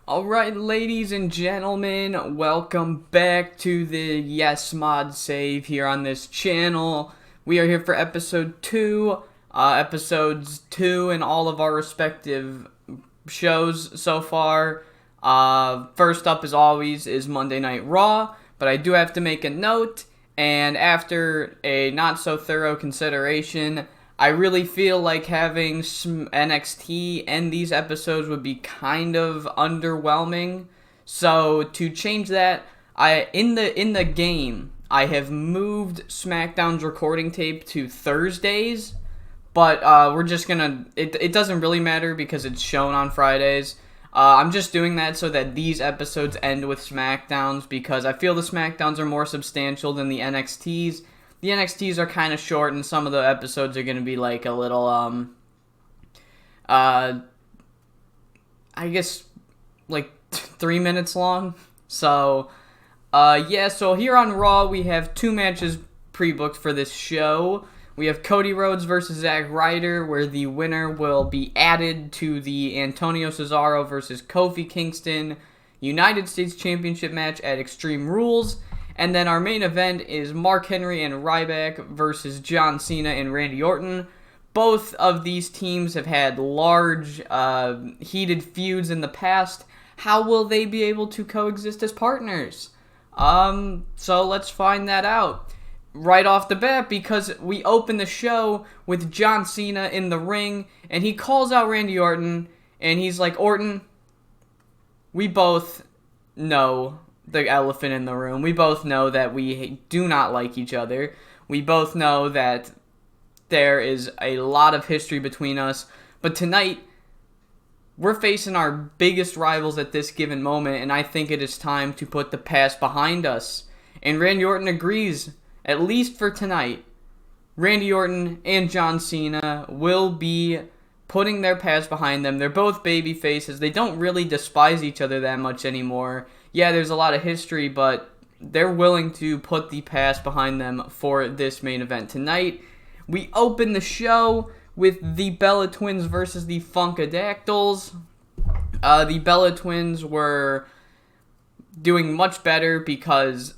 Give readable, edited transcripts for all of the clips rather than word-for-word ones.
Alright, ladies and gentlemen, welcome back to the Yes Mod Save here on this channel. We are here for episode 2, episodes 2 in all of our respective shows so far. First up, as always, is Monday Night Raw, but I do have to make a note, and after a not-so-thorough consideration, I really feel like having NXT end these episodes would be kind of underwhelming. So to change that, in the game I have moved SmackDown's recording tape to Thursdays, but we're just gonna. It doesn't really matter because it's shown on Fridays. I'm just doing that so that these episodes end with SmackDowns because I feel the SmackDowns are more substantial than the NXTs. The NXTs are kind of short, and some of the episodes are going to be like a little, I guess, like 3 minutes long. So, yeah, so here on Raw, we have 2 matches pre-booked for this show. We have Cody Rhodes versus Zack Ryder, where the winner will be added to the Antonio Cesaro versus Kofi Kingston United States Championship match at Extreme Rules. And then our main event is Mark Henry and Ryback versus John Cena and Randy Orton. Both of these teams have had large, heated feuds in the past. How will they be able to coexist as partners? So let's find that out right off the bat, because we open the show with John Cena in the ring, and he calls out Randy Orton, and he's like, Orton, we both know the elephant in the room. We both know that we do not like each other. We both know that there is a lot of history between us. But tonight, we're facing our biggest rivals at this given moment, and I think it is time to put the past behind us. And Randy Orton agrees, at least for tonight. Randy Orton and John Cena will be putting their past behind them. They're both baby faces. They don't really despise each other that much anymore. Yeah, there's a lot of history, but they're willing to put the past behind them for this main event tonight. We open the show with the Bella Twins versus the Funkadactyls. The Bella Twins were doing much better because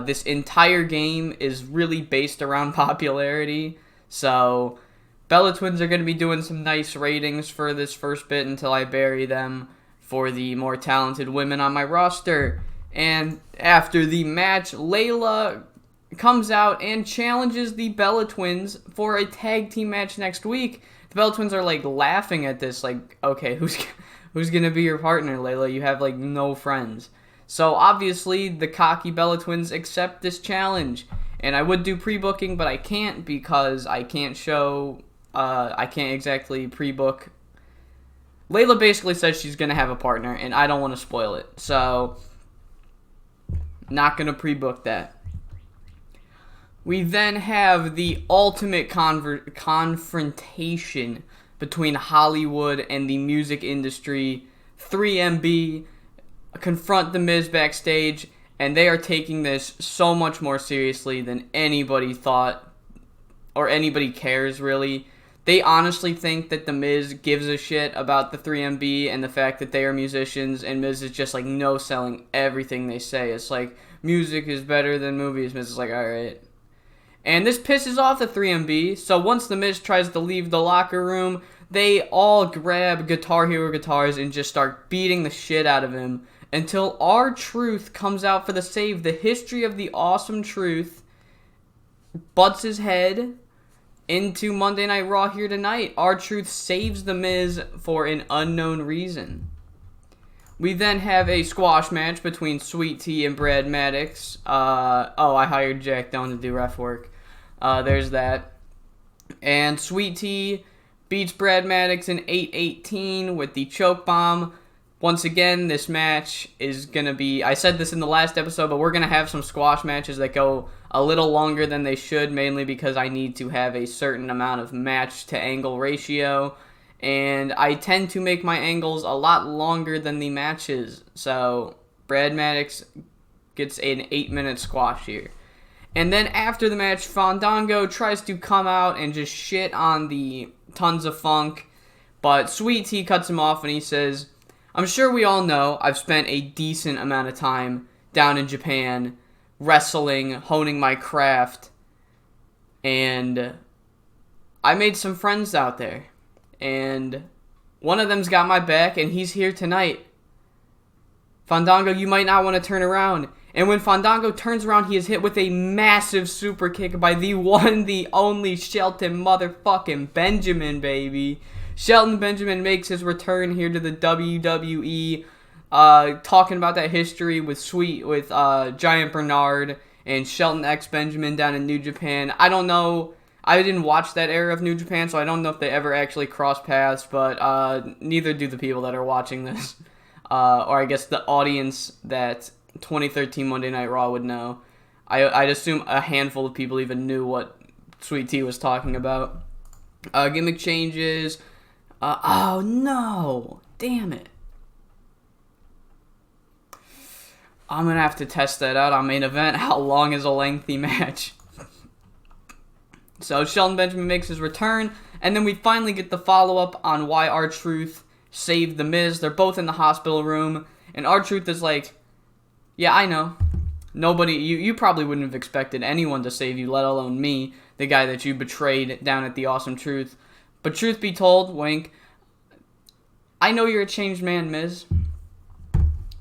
this entire game is really based around popularity. So Bella Twins are going to be doing some nice ratings for this first bit until I bury them for the more talented women on my roster. And after the match, Layla comes out and challenges the Bella Twins for a tag team match next week. The Bella Twins are like laughing at this, like, okay, who's gonna be your partner, Layla? You have like no friends. So obviously the cocky Bella Twins accept this challenge, and I would do pre-booking, but I can't because I can't exactly pre-book. Layla basically says she's going to have a partner, and I don't want to spoil it. So, not going to pre-book that. We then have the ultimate confrontation between Hollywood and the music industry. 3MB confront The Miz backstage, and they are taking this so much more seriously than anybody thought, or anybody cares, really. They honestly think that The Miz gives a shit about the 3MB and the fact that they are musicians, and Miz is just like no-selling everything they say. It's like, music is better than movies. Miz is like, alright. And this pisses off the 3MB, so once The Miz tries to leave the locker room, they all grab Guitar Hero guitars and just start beating the shit out of him until R-Truth comes out for the save. The history of the awesome Truth butts his head into Monday Night Raw here tonight. R-Truth saves The Miz for an unknown reason. We then have a squash match between Sweet Tea and Brad Maddox. I hired Jack Doan to do ref work. There's that. And Sweet Tea beats Brad Maddox in 8:18 with the choke bomb. Once again, this match is going to be, I said this in the last episode, but we're going to have some squash matches that go a little longer than they should, mainly because I need to have a certain amount of match to angle ratio, and I tend to make my angles a lot longer than the matches. So Brad Maddox gets an 8-minute squash here. And then after the match, Fandango tries to come out and just shit on the Tons of Funk, but Sweet Tea cuts him off and he says, I'm sure we all know I've spent a decent amount of time down in Japan wrestling, honing my craft, and I made some friends out there. And one of them's got my back, and he's here tonight. Fandango, you might not want to turn around. And when Fandango turns around, he is hit with a massive super kick by the one, the only Shelton motherfucking Benjamin, baby. Shelton Benjamin makes his return here to the WWE, talking about that history with Giant Bernard and Shelton X Benjamin down in New Japan. I don't know. I didn't watch that era of New Japan, so I don't know if they ever actually crossed paths, but neither do the people that are watching this. Or I guess the audience that 2013 Monday Night Raw would know. I'd assume a handful of people even knew what Sweet Tea was talking about. Gimmick changes. Oh no! Damn it. I'm going to have to test that out on main event. How long is a lengthy match? So Shelton Benjamin makes his return, and then we finally get the follow-up on why R-Truth saved The Miz. They're both in the hospital room, and R-Truth is like, yeah, I know. Nobody, you probably wouldn't have expected anyone to save you, let alone me, the guy that you betrayed down at the Awesome Truth. But truth be told, wink, I know you're a changed man, Miz.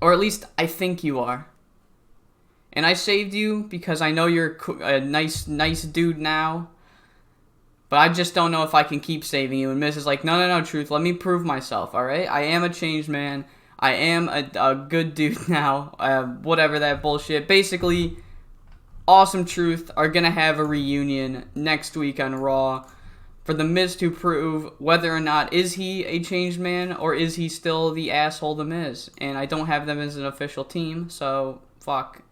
Or at least I think you are. And I saved you because I know you're a nice dude now. But I just don't know if I can keep saving you. And Miz is like, no, Truth, let me prove myself, alright? I am a changed man. I am a good dude now. Whatever that bullshit. Basically, Awesome Truth are going to have a reunion next week on Raw for The Miz to prove whether or not is he a changed man or is he still the asshole The Miz. And I don't have them as an official team, so fuck.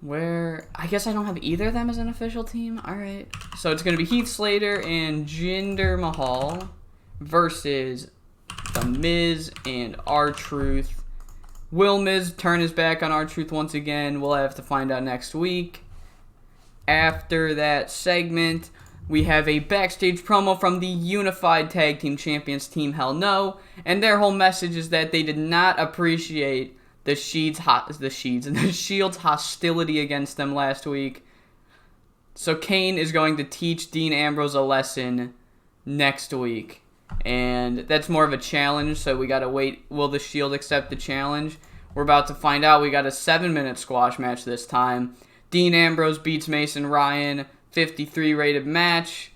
I guess I don't have either of them as an official team. Alright. So it's going to be Heath Slater and Jinder Mahal versus The Miz and R-Truth. Will Miz turn his back on R-Truth once again? We'll have to find out next week. After that segment, we have a backstage promo from the Unified Tag Team Champions, Team Hell No. And their whole message is that they did not appreciate the Shield's hostility against them last week. So Kane is going to teach Dean Ambrose a lesson next week. And that's more of a challenge, so we gotta wait. Will the Shield accept the challenge? We're about to find out. We got a 7-minute squash match this time. Dean Ambrose beats Mason Ryan, 53 rated match.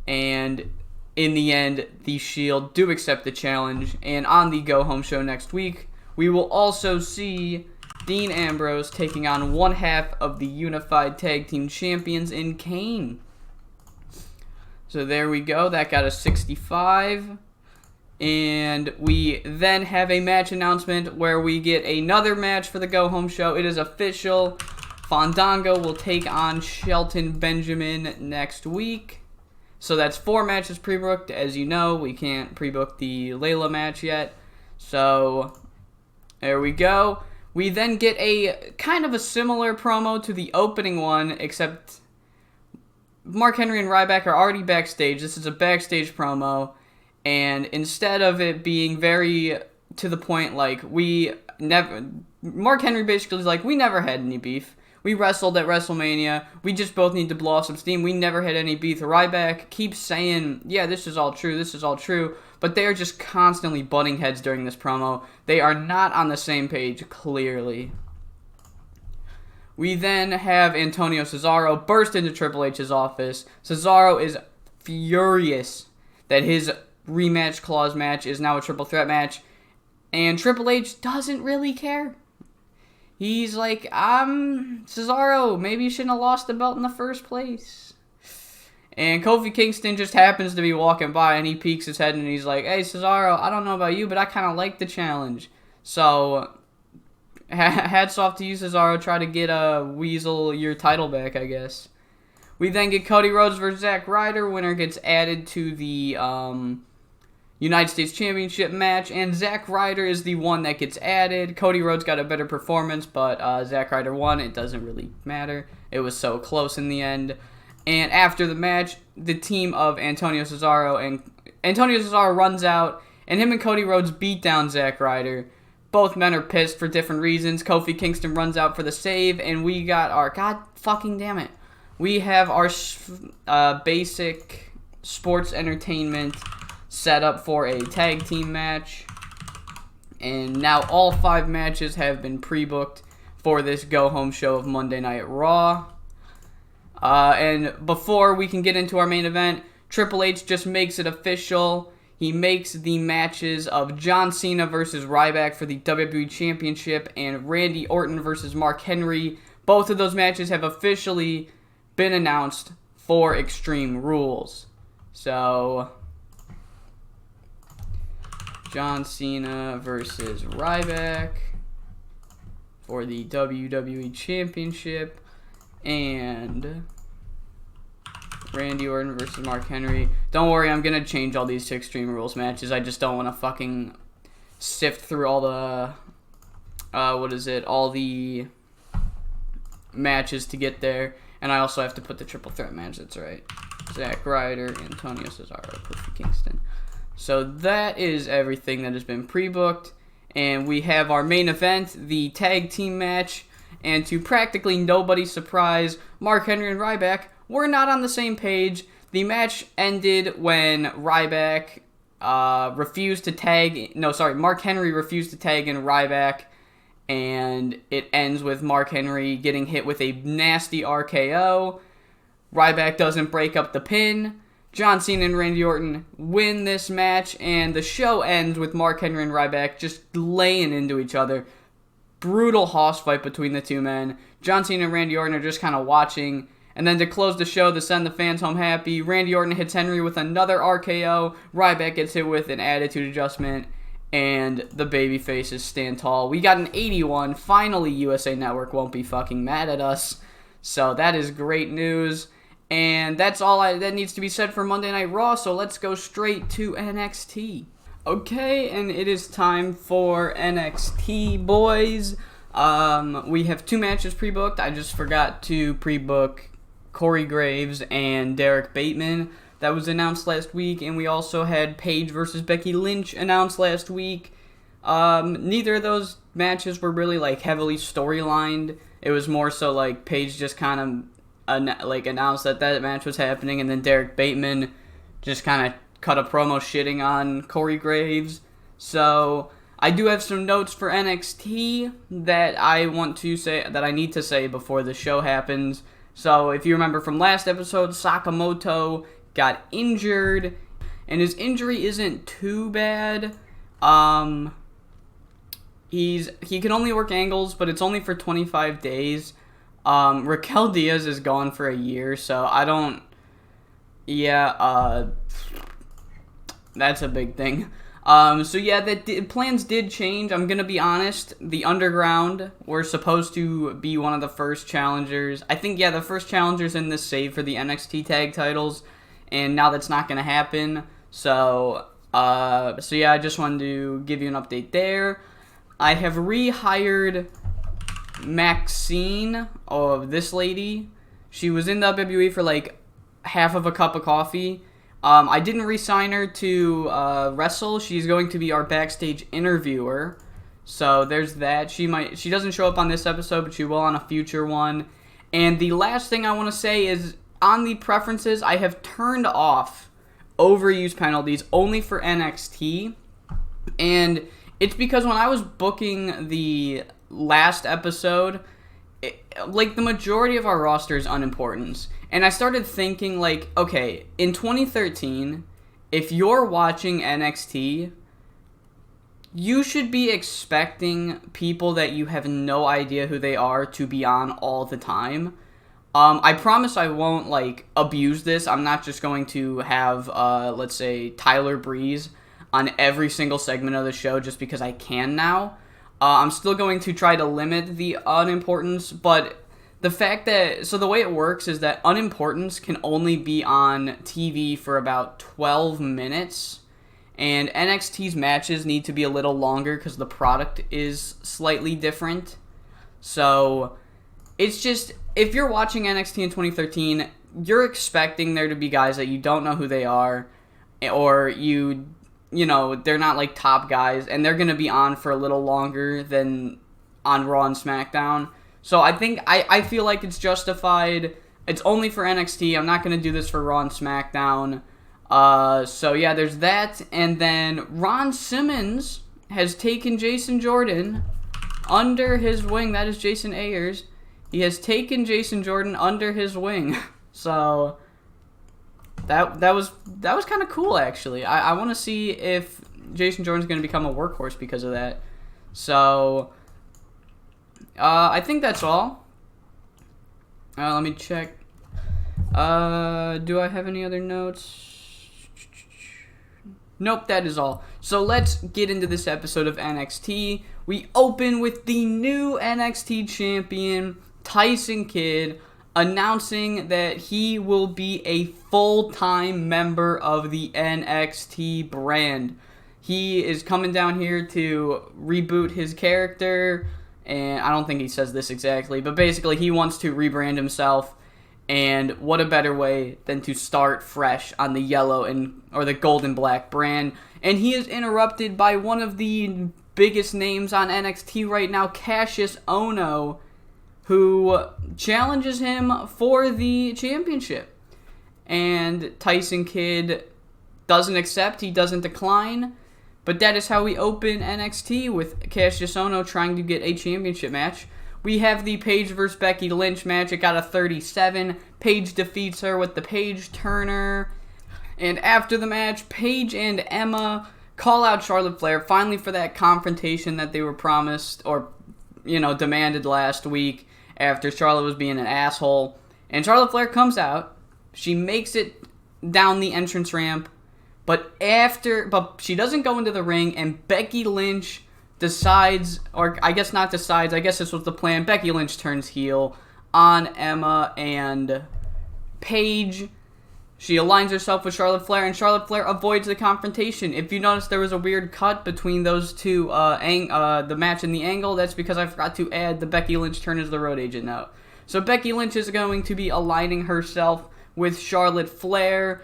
And in the end, the Shield do accept the challenge. And on the Go Home show next week, we will also see Dean Ambrose taking on one half of the Unified Tag Team Champions in Kane. So there we go. That got a 65. And we then have a match announcement where we get another match for the Go Home show. It is official. Fandango will take on Shelton Benjamin next week. So that's 4 matches pre-booked. As you know, we can't pre-book the Layla match yet. So there we go. We then get a kind of a similar promo to the opening one, except Mark Henry and Ryback are already backstage. This is a backstage promo, and instead of it being very to the point, like Mark Henry basically is like, we never had any beef. We wrestled at WrestleMania. We just both need to blow off some steam. We never had any beef. Ryback keeps saying, yeah, this is all true, but they are just constantly butting heads during this promo. They are not on the same page, clearly. We then have Antonio Cesaro burst into Triple H's office. Cesaro is furious that his rematch clause match is now a triple threat match, and Triple H doesn't really care. He's like, Cesaro, maybe you shouldn't have lost the belt in the first place. And Kofi Kingston just happens to be walking by, and he peeks his head, and he's like, hey, Cesaro, I don't know about you, but I kind of like the challenge. So, hats off to you, Cesaro. Try to get Weasel your title back, I guess. We then get Cody Rhodes versus Zack Ryder. Winner gets added to the United States Championship match, and Zack Ryder is the one that gets added. Cody Rhodes got a better performance, but Zack Ryder won. It doesn't really matter. It was so close in the end. And after the match, the team of Antonio Cesaro runs out, and him and Cody Rhodes beat down Zack Ryder. Both men are pissed for different reasons. Kofi Kingston runs out for the save, and we got our... God fucking damn it. We have our basic sports entertainment set up for a tag team match. And now all 5 matches have been pre-booked for this go-home show of Monday Night Raw. And before we can get into our main event, Triple H just makes it official. He makes the matches of John Cena versus Ryback for the WWE Championship and Randy Orton versus Mark Henry. Both of those matches have officially been announced for Extreme Rules. So, John Cena versus Ryback for the WWE Championship, and Randy Orton versus Mark Henry. Don't worry, I'm going to change all these to Extreme Rules matches. I just don't want to fucking sift through all the, all the matches to get there. And I also have to put the triple threat match, that's right. Zack Ryder, Antonio Cesaro, Kofi Kingston. So that is everything that has been pre-booked. And we have our main event, the tag team match. And to practically nobody's surprise, Mark Henry and Ryback were not on the same page. The match ended when Ryback refused to tag... No, sorry, Mark Henry refused to tag in Ryback. And it ends with Mark Henry getting hit with a nasty RKO. Ryback doesn't break up the pin. John Cena and Randy Orton win this match. And the show ends with Mark Henry and Ryback just laying into each other. Brutal hoss fight between the two men. John Cena and Randy Orton are just kind of watching. And then to close the show, to send the fans home happy, Randy Orton hits Henry with another RKO. Ryback gets hit with an attitude adjustment. And the baby faces stand tall. We got an 81. Finally, USA Network won't be fucking mad at us. So that is great news. And that's all that needs to be said for Monday Night Raw. So let's go straight to NXT. Okay, and it is time for NXT, boys. We have 2 matches pre-booked. I just forgot to pre-book Corey Graves and Derek Bateman. That was announced last week, and we also had Paige versus Becky Lynch announced last week. Neither of those matches were really, heavily storylined. It was more so, Paige just kind of, announced that match was happening, and then Derek Bateman just kind of cut a promo shitting on Corey Graves. So, I do have some notes for NXT that I need to say before the show happens. So, if you remember from last episode, Sakamoto got injured, and his injury isn't too bad. He can only work angles, but it's only for 25 days. Raquel Diaz is gone for a year, so that's a big thing. Plans did change. I'm gonna be honest. The Underground were supposed to be one of the first challengers. I think, the first challengers in this save for the NXT tag titles. And now that's not going to happen. So I just wanted to give you an update there. I have rehired Maxine, this lady. She was in the WWE for half of a cup of coffee. I didn't re-sign her to wrestle. She's going to be our backstage interviewer. So there's that. She doesn't show up on this episode, but she will on a future one. And the last thing I want to say is, on the preferences, I have turned off overuse penalties only for NXT. And it's because when I was booking the last episode, the majority of our roster is unimportance. And I started thinking, okay, in 2013, if you're watching NXT, you should be expecting people that you have no idea who they are to be on all the time. I promise I won't, abuse this. I'm not just going to have, let's say, Tyler Breeze on every single segment of the show just because I can now. I'm still going to try to limit the unimportance, but the fact that... So the way it works is that unimportance can only be on TV for about 12 minutes, and NXT's matches need to be a little longer because the product is slightly different. So, it's just... If you're watching NXT in 2013, you're expecting there to be guys that you don't know who they are, or you they're not like top guys, and they're going to be on for a little longer than on Raw and SmackDown. So I feel like it's justified. It's only for NXT. I'm not going to do this for Raw and SmackDown. So yeah, there's that. And then Ron Simmons has taken Jason Jordan under his wing. That is Jason Ayers. He has taken Jason Jordan under his wing. So that was kind of cool, actually. I want to see if Jason Jordan's going to become a workhorse because of that. So I think that's all. Let me check. Do I have any other notes? Nope, that is all. So let's get into this episode of NXT. We open with the new NXT champion, Tyson Kidd, announcing that he will be a full-time member of the NXT brand. He is coming down here to reboot his character, and I don't think he says this exactly, but basically he wants to rebrand himself, and what a better way than to start fresh on the yellow or the gold and black brand. And he is interrupted by one of the biggest names on NXT right now, Cassius Ohno, who challenges him for the championship. And Tyson Kidd doesn't accept, he doesn't decline, but that is how we open NXT, with Cassius Ohno trying to get a championship match. We have the Paige vs. Becky Lynch match. It got a 37. Paige defeats her with the Paige Turner. And after the match, Paige and Emma call out Charlotte Flair, finally, for that confrontation that they were promised or, demanded last week after Charlotte was being an asshole. And Charlotte Flair comes out. She makes it down the entrance ramp. But she doesn't go into the ring, and Becky Lynch decides, or I guess not decides, I guess this was the plan. Becky Lynch turns heel on Emma and Paige. She aligns herself with Charlotte Flair, and Charlotte Flair avoids the confrontation. If you notice, there was a weird cut between those two, the match and the angle. That's because I forgot to add the Becky Lynch turn as the road agent note. So Becky Lynch is going to be aligning herself with Charlotte Flair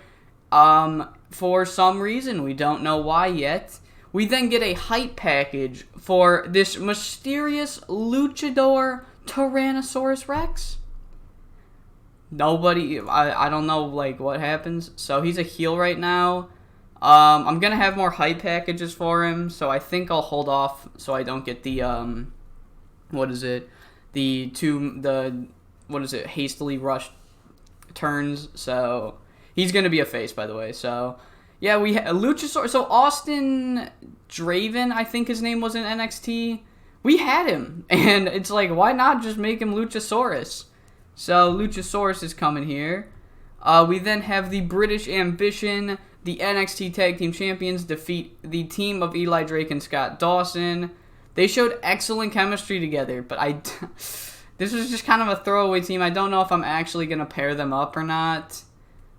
for some reason. We don't know why yet. We then get a hype package for this mysterious luchador Tyrannosaurus Rex. I don't know, what happens. So he's a heel right now. I'm going to have more hype packages for him, so I think I'll hold off so I don't get the, hastily rushed turns. So he's going to be a face, by the way. So yeah, we have Luchasaurus. So Austin Draven, I think his name was in NXT. We had him, and it's like, why not just make him Luchasaurus? So Luchasaurus is coming here. We then have the British Ambition, the NXT Tag Team Champions, defeat the team of Eli Drake and Scott Dawson. They showed excellent chemistry together, but this was just kind of a throwaway team. I don't know if I'm actually going to pair them up or not.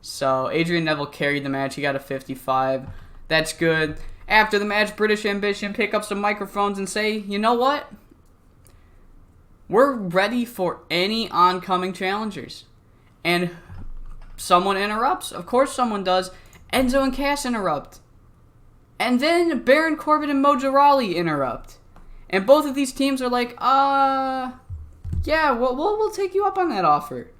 So Adrian Neville carried the match. He got a 55. That's good. After the match, British Ambition pick up some microphones and say, you know what? We're ready for any oncoming challengers. And someone interrupts. Of course someone does. Enzo and Cass interrupt. And then Baron Corbin and Mojo Rawley interrupt. And both of these teams are like, yeah, we'll take you up on that offer.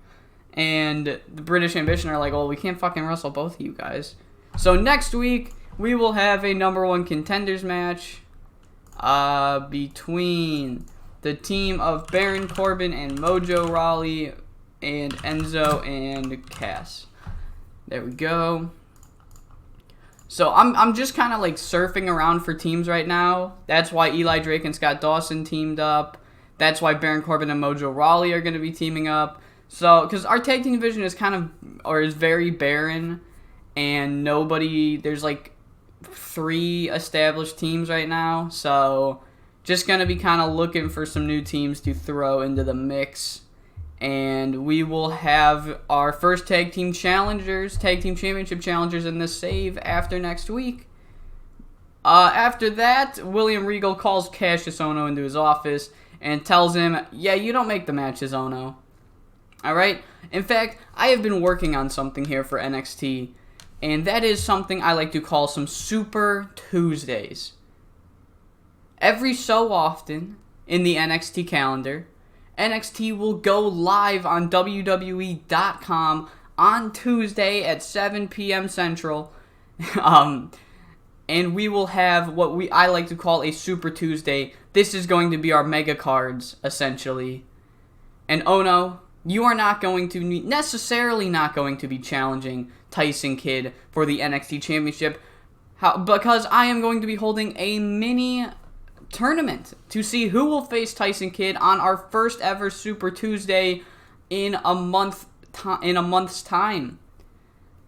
And the British Ambition are like, well, we can't fucking wrestle both of you guys. So next week, we will have a number one contenders match between the team of Baron Corbin and Mojo Rawley and Enzo and Cass. There we go. So I'm just kind of surfing around for teams right now. That's why Eli Drake and Scott Dawson teamed up. That's why Baron Corbin and Mojo Rawley are going to be teaming up. So, because our tag team division is very barren, and there's 3 established teams right now, so just going to be kind of looking for some new teams to throw into the mix, and we will have our first tag team championship challengers in the save after next week. After that, William Regal calls Cassius Ohno into his office and tells him, yeah, you don't make the matches, Ohno. Alright? In fact, I have been working on something here for NXT. And that is something I like to call some Super Tuesdays. Every so often in the NXT calendar, NXT will go live on WWE.com on Tuesday at 7 p.m. Central. And we will have what I like to call a Super Tuesday. This is going to be our mega cards, essentially. And oh no, you are necessarily not going to be challenging Tyson Kidd for the NXT Championship, because I am going to be holding a mini tournament to see who will face Tyson Kidd on our first ever Super Tuesday in a month's time.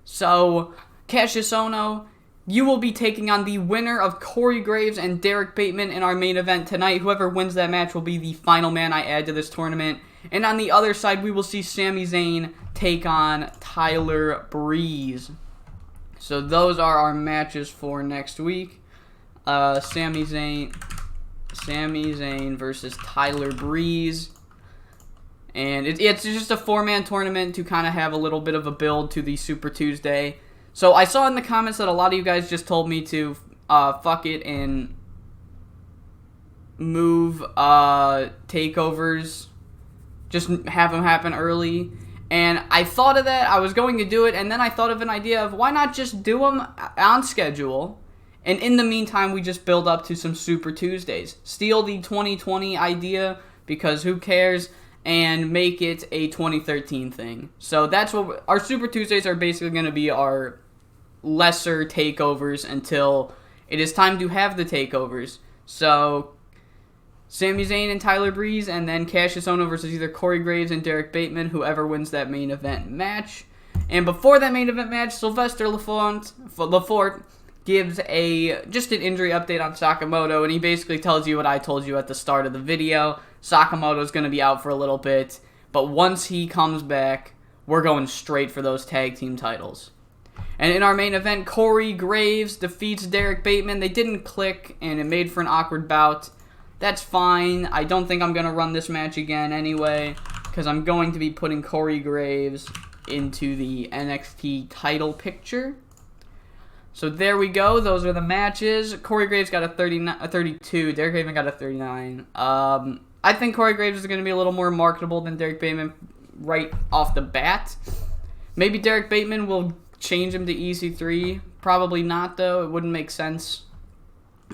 So, Cassius Ohno, you will be taking on the winner of Corey Graves and Derek Bateman in our main event tonight. Whoever wins that match will be the final man I add to this tournament. And on the other side, we will see Sami Zayn take on Tyler Breeze. So those are our matches for next week. Sami Zayn versus Tyler Breeze. And it's just a 4-man tournament to kind of have a little bit of a build to the Super Tuesday. So I saw in the comments that a lot of you guys just told me to fuck it and move takeovers. Just have them happen early. And I thought of that. I was going to do it. And then I thought of an idea of why not just do them on schedule. And in the meantime, we just build up to some Super Tuesdays. Steal the 2020 idea, because who cares, and make it a 2013 thing. So that's what our Super Tuesdays are basically going to be, our lesser takeovers until it is time to have the takeovers. So Sami Zayn and Tyler Breeze, and then Cassius Ohno versus either Corey Graves and Derek Bateman, whoever wins that main event match. And before that main event match, Sylvester Lefort gives just an injury update on Sakamoto, and he basically tells you what I told you at the start of the video. Sakamoto's going to be out for a little bit, but once he comes back, we're going straight for those tag team titles. And in our main event, Corey Graves defeats Derek Bateman. They didn't click, and it made for an awkward bout. That's fine. I don't think I'm going to run this match again anyway, because I'm going to be putting Corey Graves into the NXT title picture. So there we go. Those are the matches. Corey Graves got a 32. Derek Bateman got a 39. I think Corey Graves is going to be a little more marketable than Derek Bateman right off the bat. Maybe Derek Bateman will change him to EC3. Probably not, though. It wouldn't make sense.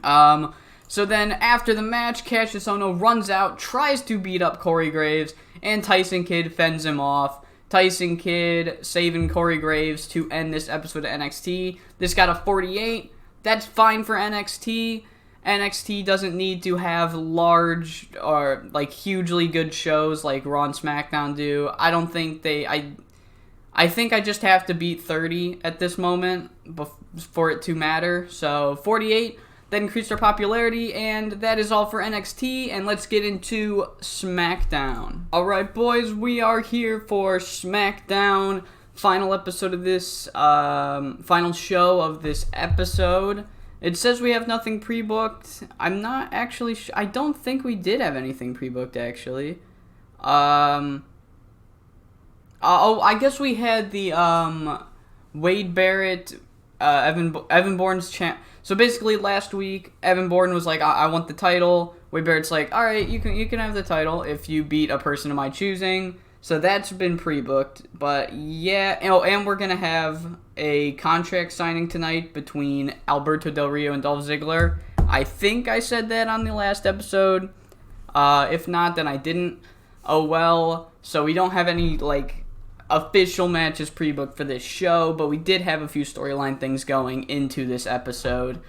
So then, after the match, Cassius Ohno runs out, tries to beat up Corey Graves, and Tyson Kidd fends him off. Tyson Kidd saving Corey Graves to end this episode of NXT. This got a 48. That's fine for NXT. NXT doesn't need to have large or hugely good shows like Raw and SmackDown do. I don't think I think I just have to beat 30 at this moment for it to matter. So 48. That increased our popularity, and that is all for NXT, and let's get into SmackDown. Alright, boys, we are here for SmackDown, final episode of this, final show of this episode. It says we have nothing pre-booked. I'm not actually I don't think we did have anything pre-booked, actually. I guess we had the, Wade Barrett, Evan Bourne's champ. So basically, last week, Evan Bourne was like, I want the title. Wade Barrett's like, all right, you can have the title if you beat a person of my choosing. So that's been pre-booked. But yeah, and we're going to have a contract signing tonight between Alberto Del Rio and Dolph Ziggler. I think I said that on the last episode. If not, then I didn't. Oh well. So we don't have any, official matches pre-booked for this show, but we did have a few storyline things going into this episode.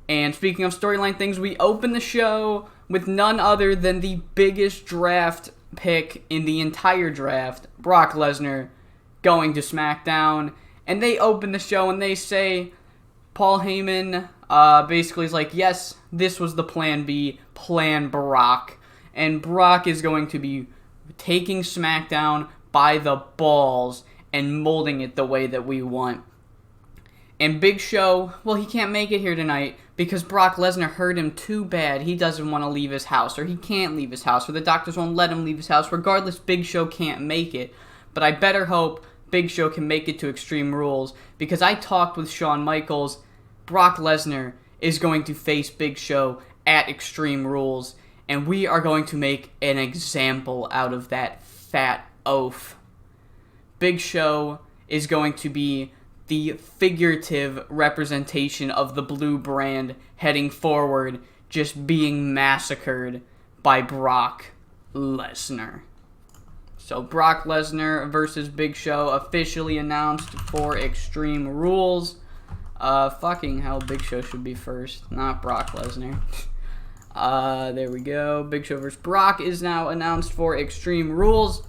And speaking of storyline things, we open the show with none other than the biggest draft pick in the entire draft, Brock Lesnar, going to SmackDown. And they open the show and they say, Paul Heyman basically is like, yes, this was the plan B, Plan Brock. And Brock is going to be taking SmackDown by the balls and molding it the way that we want. And Big Show, well, he can't make it here tonight because Brock Lesnar hurt him too bad. He doesn't want to leave his house, or he can't leave his house, or the doctors won't let him leave his house. Regardless, Big Show can't make it. But I better hope Big Show can make it to Extreme Rules, because I talked with Shawn Michaels. Brock Lesnar is going to face Big Show at Extreme Rules, and we are going to make an example out of that fat oaf. Big Show is going to be the figurative representation of the blue brand heading forward, just being massacred by Brock Lesnar. So Brock Lesnar versus Big Show officially announced for Extreme Rules. Fucking hell, Big Show should be first, not Brock Lesnar. There we go. Big Show versus Brock is now announced for Extreme Rules.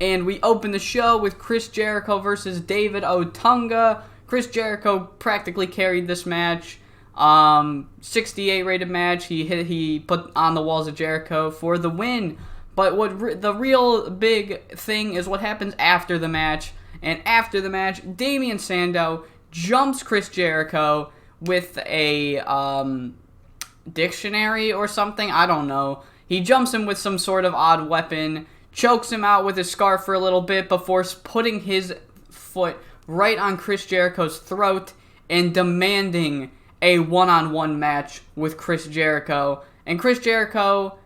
And we open the show with Chris Jericho versus David Otunga. Chris Jericho practically carried this match. 68 rated match. He put on the walls of Jericho for the win. But the real big thing is what happens after the match. And after the match, Damien Sandow jumps Chris Jericho with a dictionary or something. I don't know. He jumps him with some sort of odd weapon, chokes him out with his scarf for a little bit before putting his foot right on Chris Jericho's throat and demanding a one-on-one match with Chris Jericho. And Chris Jericho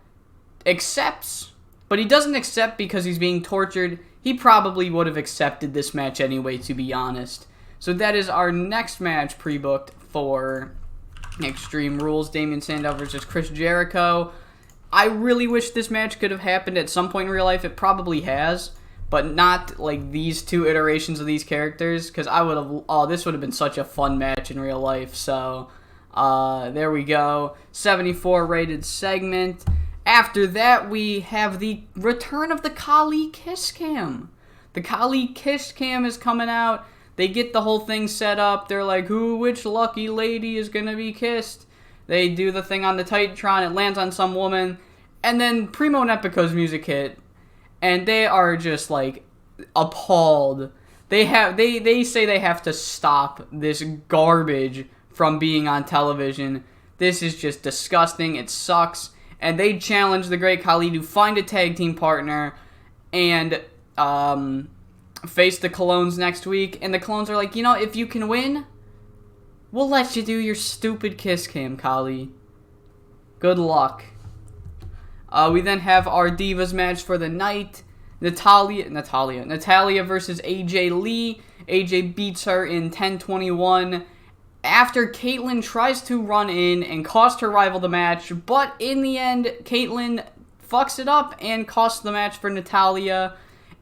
accepts, but he doesn't accept because he's being tortured. He probably would have accepted this match anyway, to be honest. So that is our next match pre-booked for Extreme Rules, Damien Sandow versus Chris Jericho. I really wish this match could have happened at some point in real life. It probably has, but not like these two iterations of these characters, because this would have been such a fun match in real life. So there we go. 74 rated segment. After that, we have the return of the Kali Kiss Cam. The Kali Kiss Cam is coming out. They get the whole thing set up. They're like, which lucky lady is going to be kissed? They do the thing on the Titantron. It lands on some woman. And then Primo and Epico's music hit. And they are just, like, appalled. They say they have to stop this garbage from being on television. This is just disgusting. It sucks. And they challenge the Great Khali to find a tag team partner and face the Clones next week. And the Clones are like, if you can win, we'll let you do your stupid kiss cam, Khali. Good luck. We then have our Divas match for the night. Natalia versus AJ Lee. AJ beats her in 10:21 after Caitlyn tries to run in and cost her rival the match, but in the end, Caitlyn fucks it up and costs the match for Natalia.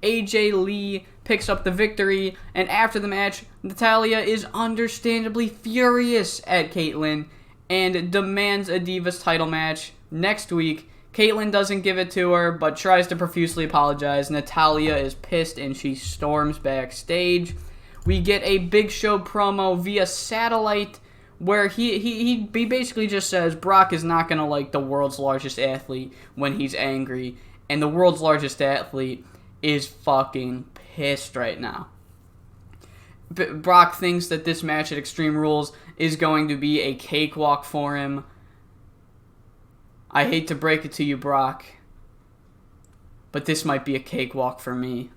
AJ Lee picks up the victory, and after the match, Natalia is understandably furious at Caitlyn and demands a Divas title match next week. Caitlyn doesn't give it to her, but tries to profusely apologize. Natalia is pissed, and she storms backstage. We get a Big Show promo via satellite, where he basically just says Brock is not going to like the world's largest athlete when he's angry, and the world's largest athlete is fucking pissed right now. Brock thinks that this match at Extreme Rules is going to be a cakewalk for him. I hate to break it to you, Brock, but this might be a cakewalk for me.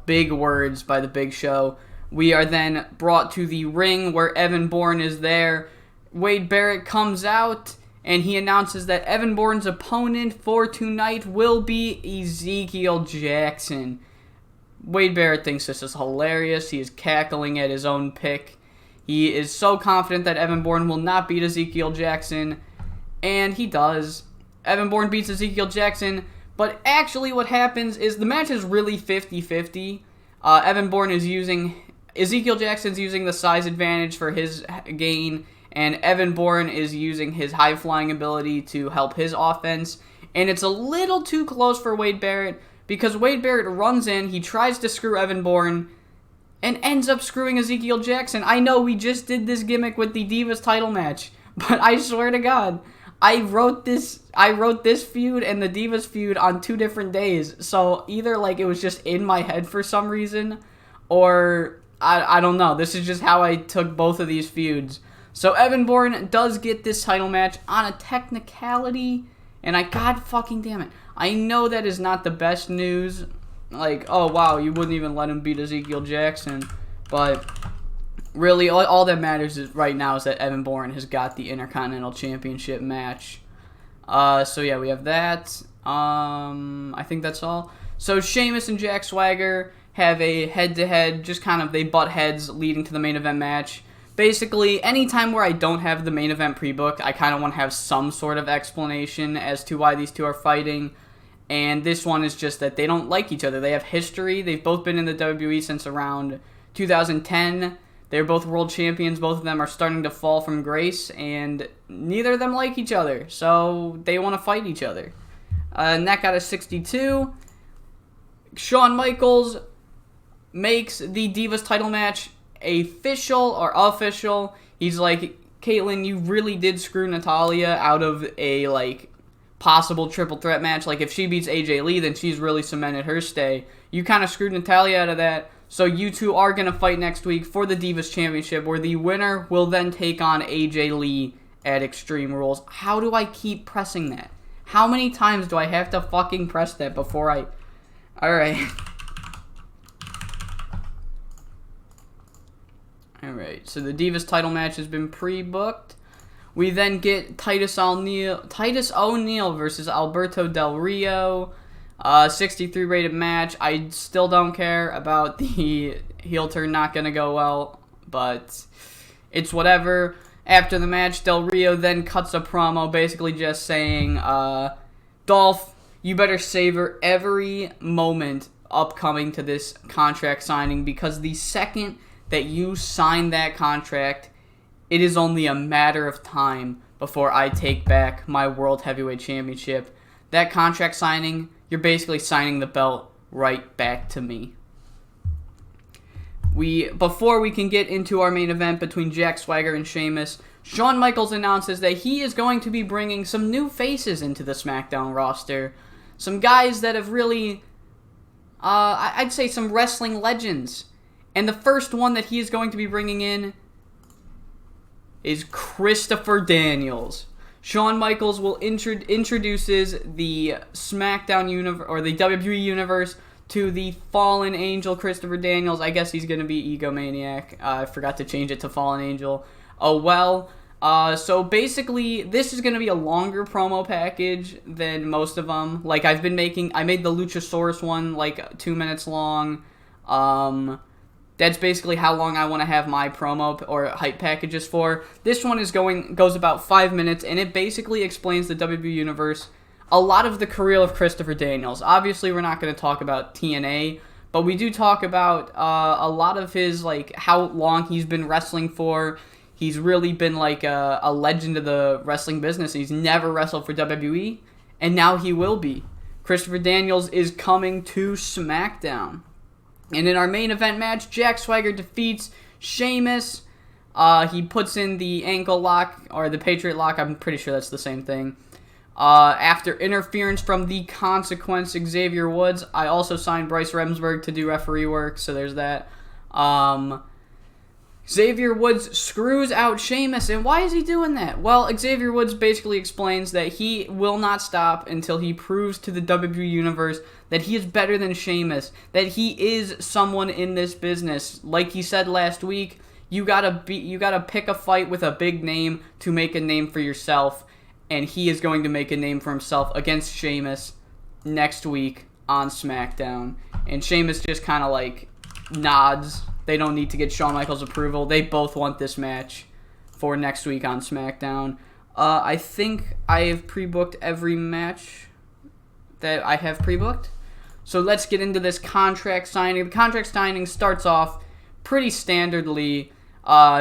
Big words by the Big Show. We are then brought to the ring where Evan Bourne is there. Wade Barrett comes out and he announces that Evan Bourne's opponent for tonight will be Ezekiel Jackson. Wade Barrett thinks this is hilarious. He is cackling at his own pick. He is so confident that Evan Bourne will not beat Ezekiel Jackson, and he does. Evan Bourne beats Ezekiel Jackson, but actually what happens is the match is really 50-50. Ezekiel Jackson's using the size advantage for his gain, and Evan Bourne is using his high-flying ability to help his offense. And it's a little too close for Wade Barrett, because Wade Barrett runs in, he tries to screw Evan Bourne, and ends up screwing Ezekiel Jackson. I know we just did this gimmick with the Divas title match, but I swear to God, I wrote this feud and the Divas feud on 2 different days. So either like it was just in my head for some reason, or I don't know. This is just how I took both of these feuds. So Evan Bourne does get this title match on a technicality, and God fucking damn it, I know that is not the best news, like, oh wow, you wouldn't even let him beat Ezekiel Jackson. But really, all that matters right now is that Evan Bourne has got the Intercontinental Championship match. So yeah, we have that. I think that's all. So Sheamus and Jack Swagger have a head-to-head, just kind of, they butt heads leading to the main event match. Basically, anytime where I don't have the main event pre-booked, I kind of want to have some sort of explanation as to why these two are fighting. And this one is just that they don't like each other. They have history. They've both been in the WWE since around 2010. They're both world champions. Both of them are starting to fall from grace, and neither of them like each other. So they want to fight each other. And that got a 62. Shawn Michaels makes the Divas title match official. He's like, Caitlyn, you really did screw Natalya out of a, like, possible triple threat match. Like, if she beats AJ Lee, then she's really cemented her stay. You kind of screwed Natalya out of that. So you two are going to fight next week for the Divas Championship, where the winner will then take on AJ Lee at Extreme Rules. How do I keep pressing that? How many times do I have to fucking press that before I... Alright. Alright, so the Divas title match has been pre-booked. We then get Titus O'Neil versus Alberto Del Rio. 63 rated match. I still don't care about the heel turn, not going to go well, but it's whatever. After the match, Del Rio then cuts a promo basically just saying, Dolph, you better savor every moment upcoming to this contract signing, because the second that you sign that contract, it is only a matter of time before I take back my World Heavyweight Championship. That contract signing, you're basically signing the belt right back to me. Before we can get into our main event between Jack Swagger and Sheamus, Shawn Michaels announces that he is going to be bringing some new faces into the Smackdown roster. Some guys that have really, I'd say some wrestling legends. And the first one that he is going to be bringing in is Christopher Daniels. Shawn Michaels will introduces the Smackdown universe, or the WWE universe, to the Fallen Angel Christopher Daniels. I guess he's going to be Egomaniac. I forgot to change it to Fallen Angel. Oh well. So basically, this is going to be a longer promo package than most of them. Like, I made the Luchasaurus one like 2 minutes long. That's basically how long I want to have my promo or hype packages for. This one goes about 5 minutes, and it basically explains the WWE Universe, a lot of the career of Christopher Daniels. Obviously, we're not going to talk about TNA, but we do talk about a lot of his, like, how long he's been wrestling for. He's really been like a legend of the wrestling business. He's never wrestled for WWE, and now he will be. Christopher Daniels is coming to SmackDown. And in our main event match, Jack Swagger defeats Sheamus. He puts in the ankle lock, or the Patriot lock. I'm pretty sure that's the same thing. After interference from the Consequence, Xavier Woods. I also signed Bryce Remsburg to do referee work, so there's that. Xavier Woods screws out Sheamus, and why is he doing that? Well, Xavier Woods basically explains that he will not stop until he proves to the WWE Universe that he is better than Sheamus, that he is someone in this business. Like he said last week, you gotta pick a fight with a big name to make a name for yourself, and he is going to make a name for himself against Sheamus next week on SmackDown. And Sheamus just kind of like nods. They don't need to get Shawn Michaels' approval. They both want this match for next week on SmackDown. I think I have pre-booked every match that I have pre-booked. So let's get into this contract signing. The contract signing starts off pretty standardly.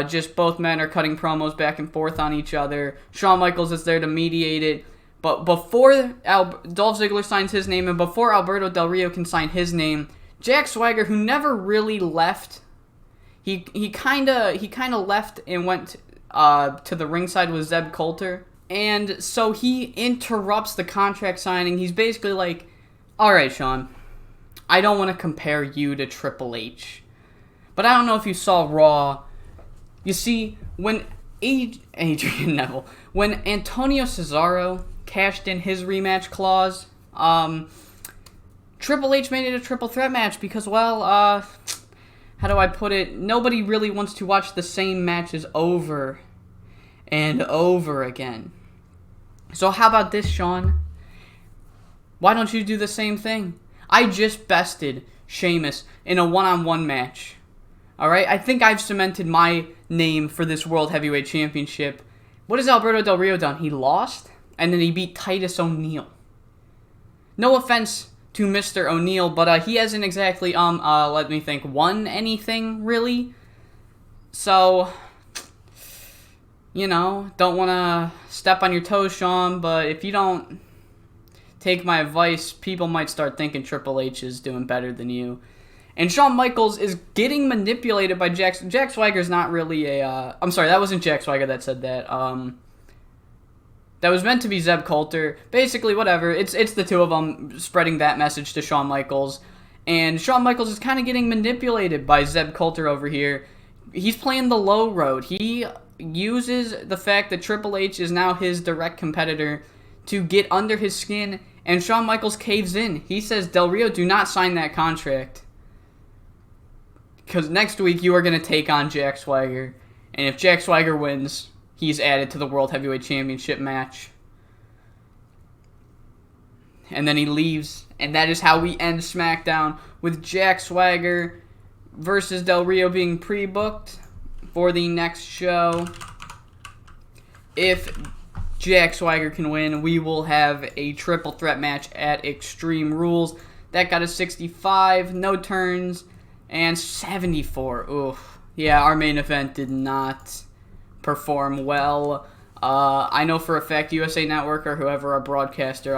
Just both men are cutting promos back and forth on each other. Shawn Michaels is there to mediate it. But before Dolph Ziggler signs his name, and before Alberto Del Rio can sign his name, Jack Swagger, who never really left, he kind of left and went to the ringside with Zeb Coulter. And so he interrupts the contract signing. He's basically like, all right, Shawn, I don't want to compare you to Triple H, but I don't know if you saw Raw. You see, when Adrian Neville, when Antonio Cesaro cashed in his rematch clause, Triple H made it a triple threat match because, well, how do I put it? Nobody really wants to watch the same matches over and over again. So how about this, Sean? Why don't you do the same thing? I just bested Sheamus in a one-on-one match. Alright? I think I've cemented my name for this World Heavyweight Championship. What has Alberto Del Rio done? He lost, and then he beat Titus O'Neil. No offense to Mr. O'Neil, but he hasn't exactly, let me think, won anything, really? So, you know, don't want to step on your toes, Sean, but if you don't take my advice, people might start thinking Triple H is doing better than you. And Shawn Michaels is getting manipulated by Jack Swagger's not really a, I'm sorry, that wasn't Jack Swagger that said that. That was meant to be Zeb Coulter. Basically, whatever. It's the two of them spreading that message to Shawn Michaels. And Shawn Michaels is kind of getting manipulated by Zeb Coulter over here. He's playing the low road. He uses the fact that Triple H is now his direct competitor to get under his skin, and Shawn Michaels caves in. He says, Del Rio, do not sign that contract, because next week you are going to take on Jack Swagger. And if Jack Swagger wins, he's added to the World Heavyweight Championship match. And then he leaves. And that is how we end SmackDown, with Jack Swagger versus Del Rio being pre-booked for the next show. If Jack Swagger can win, we will have a triple threat match at Extreme Rules. That got a 65, no turns, and 74. Oof. Yeah, our main event did not perform well. I know for a fact USA Network or whoever our broadcasters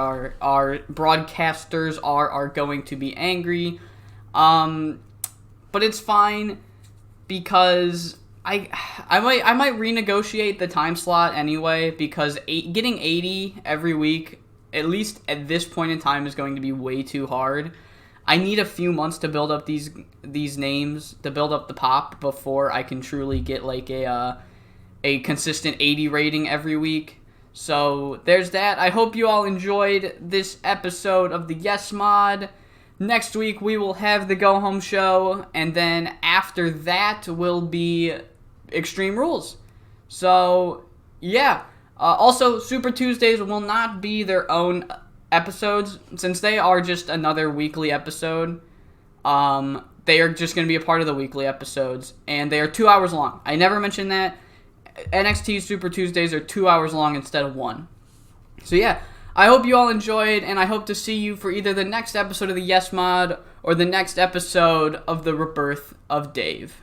are going to be angry. But it's fine because I might renegotiate the time slot anyway, because getting 80 every week, at least at this point in time, is going to be way too hard. I need a few months to build up these names, to build up the pop before I can truly get like a consistent 80 rating every week. So there's that. I hope you all enjoyed this episode of the Yes Mod. Next week we will have the Go Home show, and then after that will be Extreme Rules. So yeah. Also, Super Tuesdays will not be their own episodes, since they are just another weekly episode. They are just going to be a part of the weekly episodes, and they are 2 hours long. I never mentioned that. NXT Super Tuesdays are 2 hours long instead of 1. So yeah, I hope you all enjoyed, and I hope to see you for either the next episode of the Yes Mod or the next episode of the Rebirth of Dave.